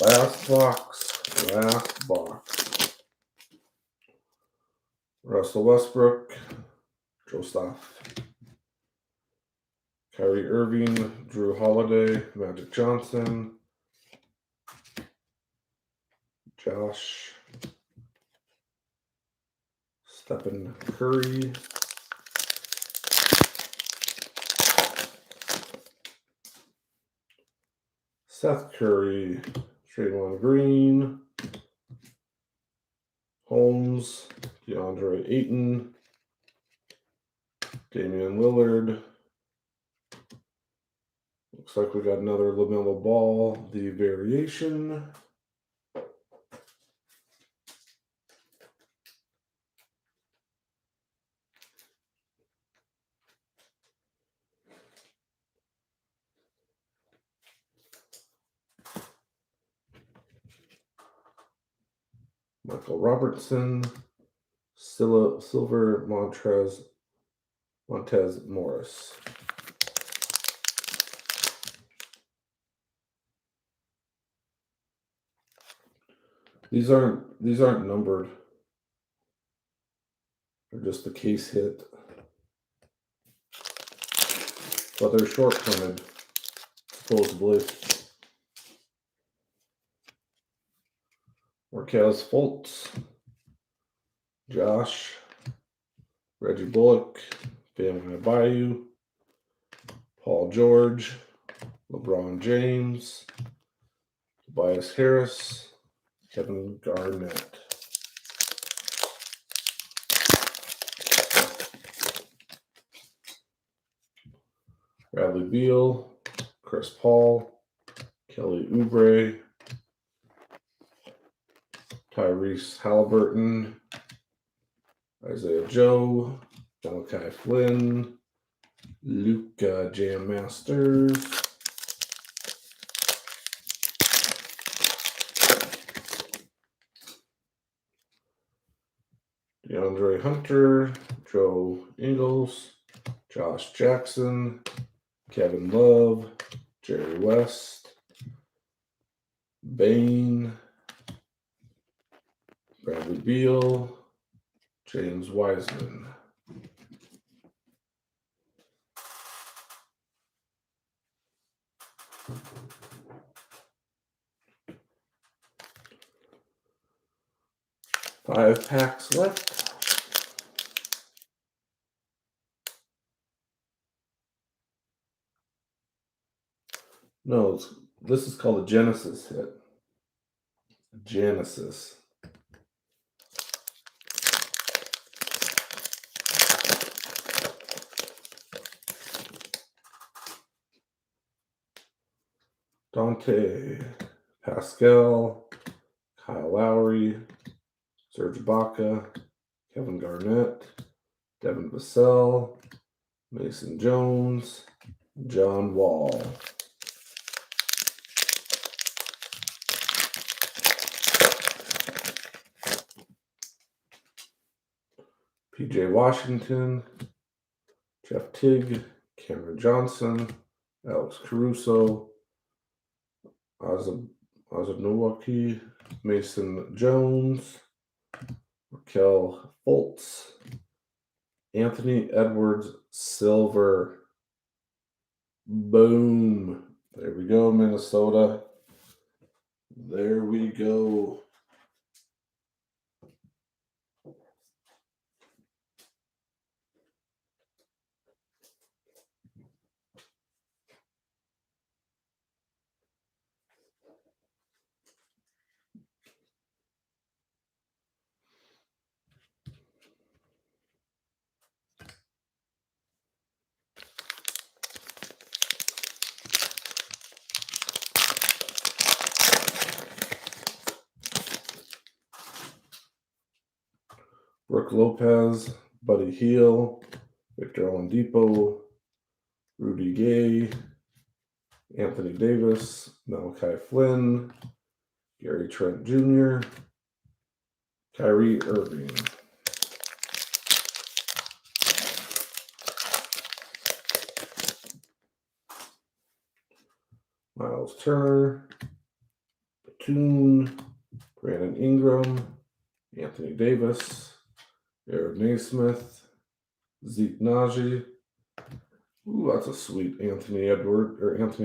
Last box. Russell Westbrook, Joe Staff, Kyrie Irving, Drew Holiday, Magic Johnson, Josh, Stephen Curry, Seth Curry, Draymond Green, Holmes, DeAndre Ayton, Damian Lillard. Looks like we got another LaMelo Ball, the variation. Michael Robertson, Silver Montez Morris. These aren't numbered. They're just the case hit. But they're short printed, supposedly. Marquez Fultz, Josh, Reggie Bullock, Bam Adebayo, Paul George, LeBron James, Tobias Harris, Kevin Garnett. Bradley Beal, Chris Paul, Kelly Oubre, Tyrese Halliburton, Isaiah Joe, Malachi Flynn, Luka Jam Masters, DeAndre Hunter, Joe Ingles, Josh Jackson, Kevin Love, Jerry West, Bane, Bradley Beal, James Wiseman. Five packs left. No, this is called a Genesis hit. Genesis. Dante, Pascal, Kyle Lowry, Serge Ibaka, Kevin Garnett, Devin Vassell, Mason Jones, John Wall. PJ Washington, Jeff Tigg, Cameron Johnson, Alex Caruso, Ozanowaki, Mason Jones, Raquel Fultz, Anthony Edwards Silver. Boom. There we go, Minnesota. There we go. Brooke Lopez, Buddy Hield, Victor Oladipo, Rudy Gay, Anthony Davis, Malachi Flynn, Gary Trent Jr., Kyrie Irving. Miles Turner, Batum, Brandon Ingram, Anthony Davis, Aaron Naismith, Zeke Naji. Ooh, that's a sweet Anthony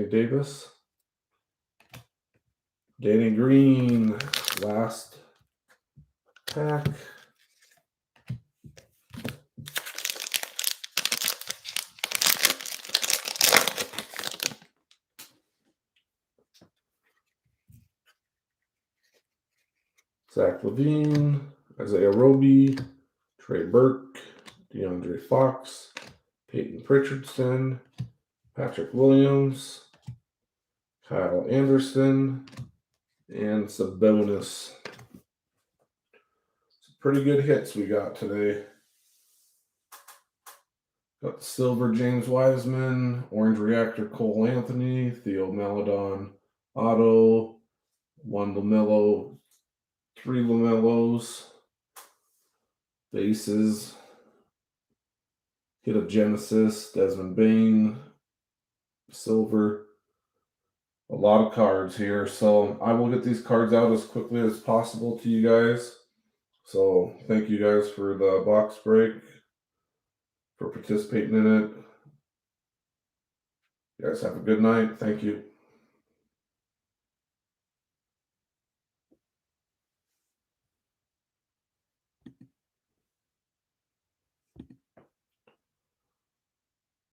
Davis. Danny Green, last pack. Zach LaVine, Isaiah Roby, Trey Burke, DeAndre Fox, Peyton Pritchardson, Patrick Williams, Kyle Anderson, and Sabonis. Some pretty good hits we got today. Got the silver James Wiseman, orange reactor Cole Anthony, Theo Maledon Otto, one LaMelo, three LaMelos, bases, hit of Genesis, Desmond Bane, silver. A lot of cards here, so I will get these cards out as quickly as possible to you guys. So thank you guys for the box break, for participating in it. You guys have a good night. Thank you.